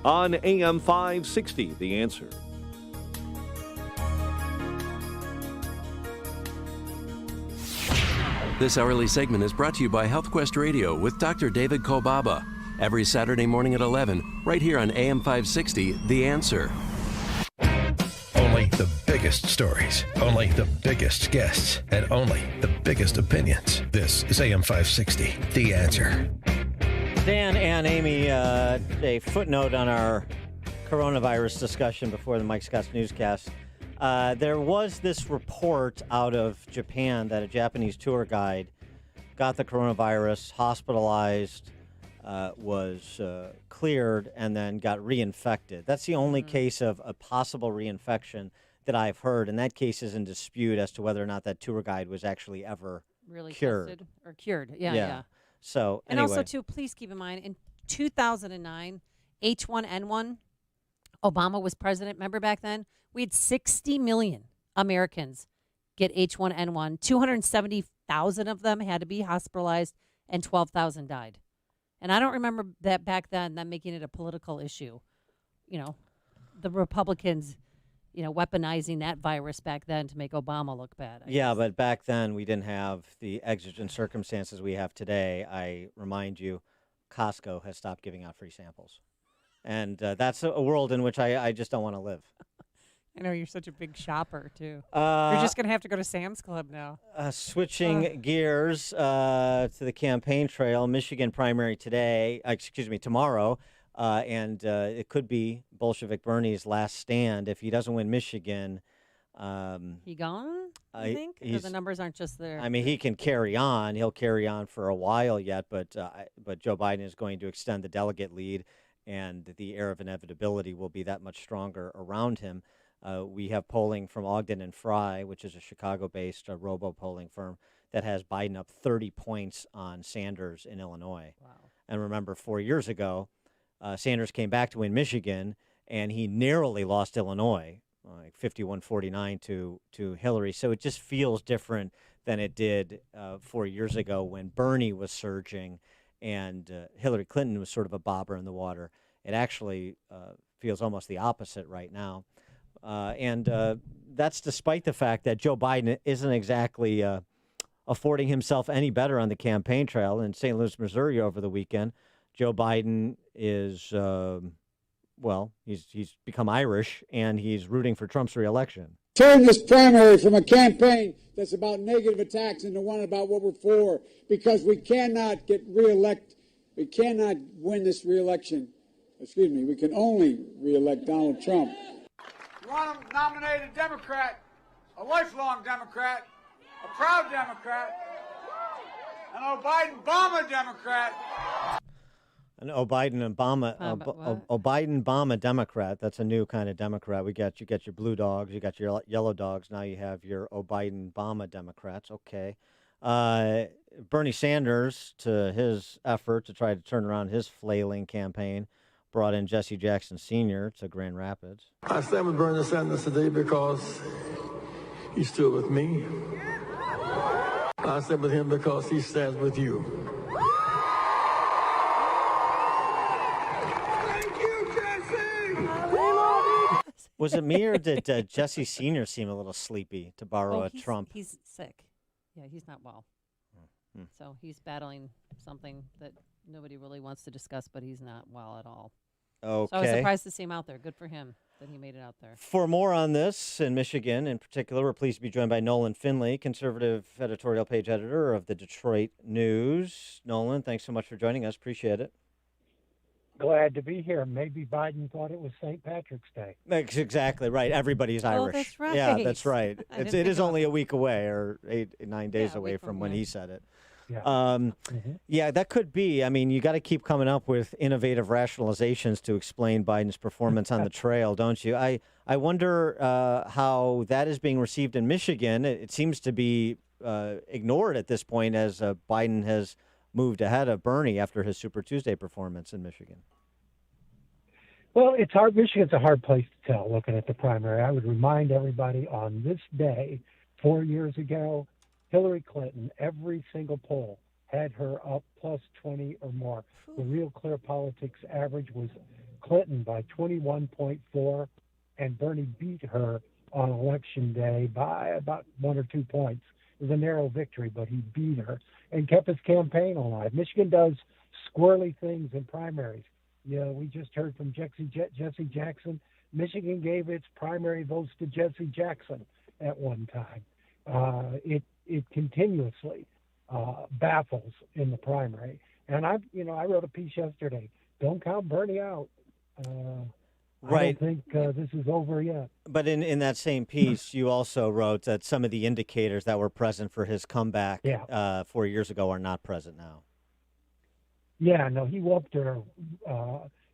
on AM 560, The Answer. This hourly segment is brought to you by HealthQuest Radio with Dr. David Kobaba. Every Saturday morning at 11, right here on AM 560, The Answer. Only the biggest stories, only the biggest guests, and only the biggest opinions. This is AM 560, The Answer. Dan and Amy, a footnote on our coronavirus discussion before the Mike Scott's newscast. There was this report out of Japan that a Japanese tour guide got the coronavirus, hospitalized, was cleared, and then got reinfected. That's the only case of a possible reinfection that I've heard, and that case is in dispute as to whether or not that tour guide was actually ever really cured. Tested or cured. Yeah. So, and anyway. also, too, please keep in mind, in 2009, H1N1, Obama was president. Remember back then? We had 60 million Americans get H1N1. 270,000 of them had to be hospitalized, and 12,000 died. And I don't remember that back then, them making it a political issue. You know, the Republicans, weaponizing that virus back then to make Obama look bad. I guess. But back then we didn't have the exigent circumstances we have today. I remind you, Costco has stopped giving out free samples. And that's a world in which I just don't want to live. I know you're such a big shopper, too. You're just going to have to go to Sam's Club now. Switching gears to the campaign trail, Michigan primary tomorrow. And it could be Bolshevik Bernie's last stand. If he doesn't win Michigan. He gone, you think? Or the numbers aren't just there? I mean, he can carry on. He'll carry on for a while yet, but Joe Biden is going to extend the delegate lead, and the air of inevitability will be that much stronger around him. We have polling from Ogden and Fry, which is a Chicago-based robo-polling firm, that has Biden up 30 points on Sanders in Illinois. Wow. And remember, 4 years ago, Sanders came back to win Michigan, and he narrowly lost Illinois, like 51-49 to Hillary. So it just feels different than it did 4 years ago when Bernie was surging and Hillary Clinton was sort of a bobber in the water. It actually feels almost the opposite right now. And that's despite the fact that Joe Biden isn't exactly affording himself any better on the campaign trail. In St. Louis, Missouri over the weekend, Joe Biden is, he's become Irish, and he's rooting for Trump's reelection. Turn this primary from a campaign that's about negative attacks into one about what we're for, because we cannot get reelected. We cannot win this reelection. We can only reelect Donald Trump. You want to nominate a Democrat, a lifelong Democrat, a proud Democrat, an O'Biden-Obama Democrat. An O'Biden-Obama Democrat. That's a new kind of Democrat. You got your blue dogs, you got your yellow dogs. Now you have your O'Biden-Obama Democrats. Okay. Bernie Sanders, to his effort to try to turn around his flailing campaign, brought in Jesse Jackson Sr. to Grand Rapids. I stand with Bernie Sanders today because he stood with me. I stand with him because he stands with you. Thank you, Jesse! Was it me, or did Jesse Sr. seem a little sleepy, to borrow a Trump? He's sick. Yeah, he's not well. So he's battling something that nobody really wants to discuss, but he's not well at all. Okay. So I was surprised to see him out there. Good for him that he made it out there. For more on this in Michigan in particular, we're pleased to be joined by Nolan Finley, conservative editorial page editor of the Detroit News. Nolan, thanks so much for joining us. Appreciate it. Glad to be here. Maybe Biden thought it was St. Patrick's Day. That's exactly right. Everybody's Irish. That's right. Yeah, that's right. It is only that. a week away, or 9 days away from when he said it. Yeah. Yeah, that could be. I mean, you got to keep coming up with innovative rationalizations to explain Biden's performance on the trail, don't you? I wonder how that is being received in Michigan. It seems to be ignored at this point as Biden has moved ahead of Bernie after his Super Tuesday performance in Michigan. Well, it's hard. Michigan's a hard place to tell looking at the primary. I would remind everybody on this day, 4 years ago, Hillary Clinton, every single poll had her up plus 20 or more. The Real Clear Politics average was Clinton by 21.4, and Bernie beat her on Election Day by about 1 or 2 points. It was a narrow victory, but he beat her and kept his campaign alive. Michigan does squirrely things in primaries. We just heard from Jesse Jackson. Michigan gave its primary votes to Jesse Jackson at one time. It continuously baffles in the primary. And I wrote a piece yesterday. Don't count Bernie out. Right. I don't think this is over yet. But in that same piece, you also wrote that some of the indicators that were present for his comeback 4 years ago are not present now. Yeah, no, he whooped her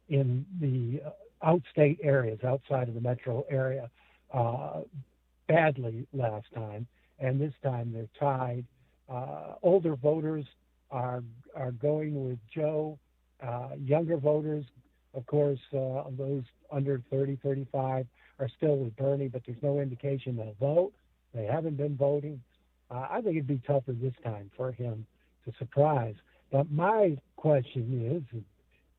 in the outstate areas, outside of the metro area, badly last time. And this time they're tied. Older voters are going with Joe. Younger voters, of course, those under 30, 35 are still with Bernie, but there's no indication they'll vote. They haven't been voting. I think it'd be tougher this time for him to surprise. But my question is,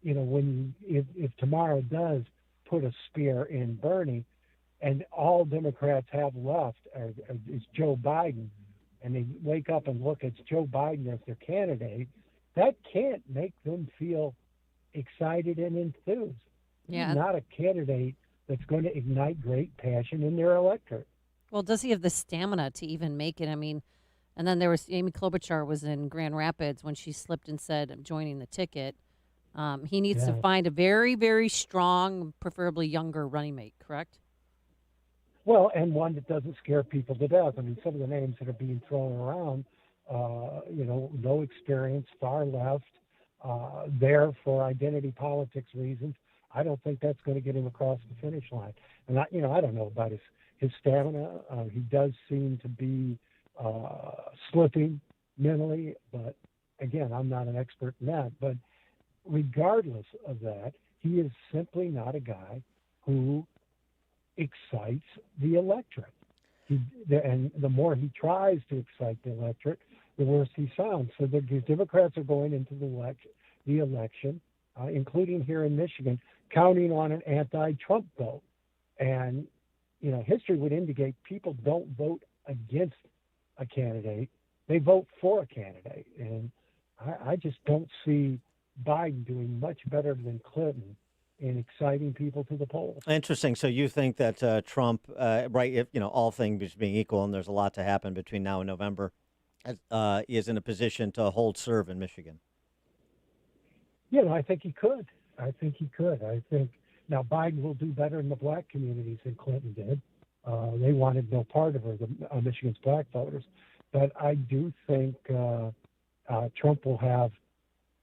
if tomorrow does put a spear in Bernie, and all Democrats have left is Joe Biden, and they wake up and look at Joe Biden as their candidate, that can't make them feel excited and enthused. Yeah. He's not a candidate that's going to ignite great passion in their electorate. Well, does he have the stamina to even make it? I mean, and then there was Amy Klobuchar was in Grand Rapids when she slipped and said, I'm joining the ticket. He needs to find a very, very strong, preferably younger running mate, correct? Well, and one that doesn't scare people to death. I mean, some of the names that are being thrown around, no experience, far left, there for identity politics reasons. I don't think that's going to get him across the finish line. And I don't know about his stamina. He does seem to be slipping mentally, but again, I'm not an expert in that. But regardless of that, he is simply not a guy who excites the electorate. And the more he tries to excite the electorate, the worse he sounds. So the Democrats are going into the election, including here in Michigan, counting on an anti-Trump vote. And, history would indicate people don't vote against a candidate. They vote for a candidate. And I just don't see Biden doing much better than Clinton in exciting people to the polls. Interesting. So you think that Trump, if all things being equal, and there's a lot to happen between now and November, is in a position to hold serve in Michigan? I think he could. I think now Biden will do better in the black communities than Clinton did. They wanted no part of her, Michigan's black voters. But I do think Trump will have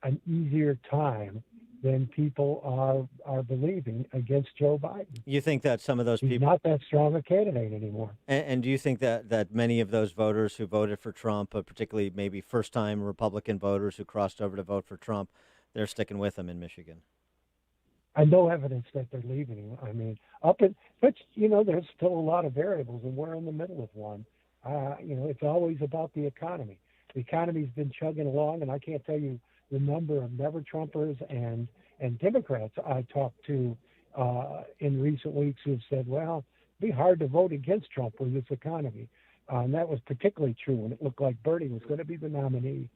an easier time than people are believing against Joe Biden. You think that some of those He's people not that strong a candidate anymore? And do you think that many of those voters who voted for Trump, particularly maybe first-time Republican voters who crossed over to vote for Trump, they're sticking with him in Michigan? I know evidence that they're leaving him. I mean, but there's still a lot of variables, and we're in the middle of one. It's always about the economy. The economy's been chugging along, and I can't tell you the number of never-Trumpers and Democrats I talked to in recent weeks who have said, well, it'd be hard to vote against Trump with this economy. And that was particularly true when it looked like Bernie was going to be the nominee.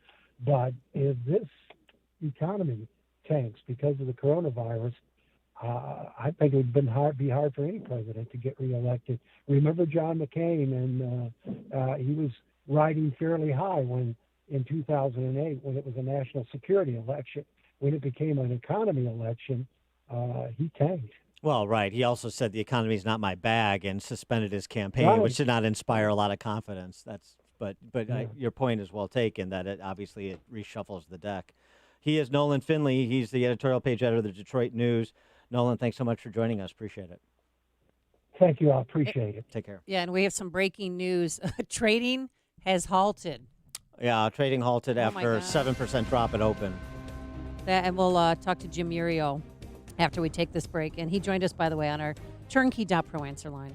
But if this economy tanks because of the coronavirus, I think it would be hard for any president to get reelected. Remember John McCain, and he was riding fairly high in 2008 when it was a national security election. When it became an economy election, he tanked. Well, right. He also said the economy is not my bag and suspended his campaign, which did not inspire a lot of confidence. But your point is well taken that it reshuffles the deck. He is Nolan Finley. He's the editorial page editor of the Detroit News. Nolan, thanks so much for joining us. Appreciate it. Thank you. I appreciate it. Take care. Yeah, and we have some breaking news. Trading has halted. Yeah, trading halted after 7% drop at open. And we'll talk to Jim Murio after we take this break. And he joined us, by the way, on our turnkey.pro answer line.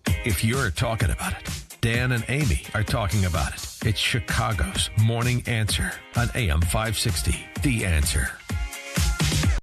If you're talking about it, Dan and Amy are talking about it. It's Chicago's Morning Answer on AM 560. The Answer.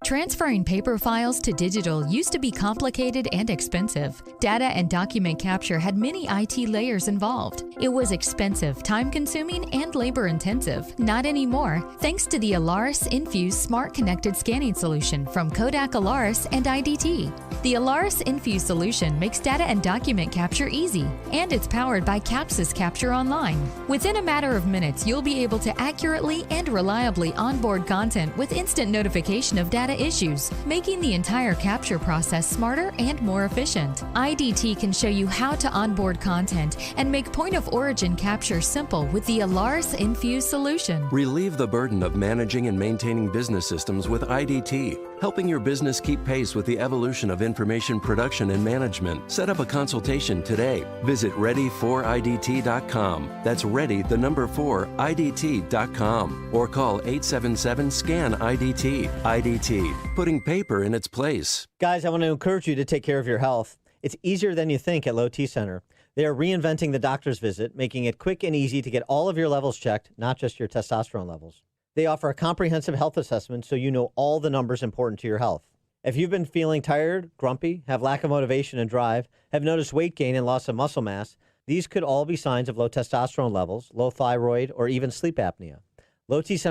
Transferring paper files to digital used to be complicated and expensive. Data and document capture had many IT layers involved. It was expensive, time-consuming, and labor-intensive. Not anymore, thanks to the Alaris Infuse Smart Connected Scanning Solution from Kodak Alaris and IDT. The Alaris Infuse solution makes data and document capture easy, and it's powered by Capsys Capture Online. Within a matter of minutes, you'll be able to accurately and reliably onboard content with instant notification of data issues, making the entire capture process smarter and more efficient. IDT can show you how to onboard content and make point-of-origin capture simple with the Alaris Infuse solution. Relieve the burden of managing and maintaining business systems with IDT, helping your business keep pace with the evolution of information production and management. Set up a consultation today. Visit ready4idt.com. That's ready4idt.com. Or call 877-SCAN-IDT. IDT, putting paper in its place. Guys, I want to encourage you to take care of your health. It's easier than you think at Low T Center. They are reinventing the doctor's visit, making it quick and easy to get all of your levels checked, not just your testosterone levels. They offer a comprehensive health assessment so you know all the numbers important to your health. If you've been feeling tired, grumpy, have lack of motivation and drive, have noticed weight gain and loss of muscle mass, these could all be signs of low testosterone levels, low thyroid, or even sleep apnea. Low T Center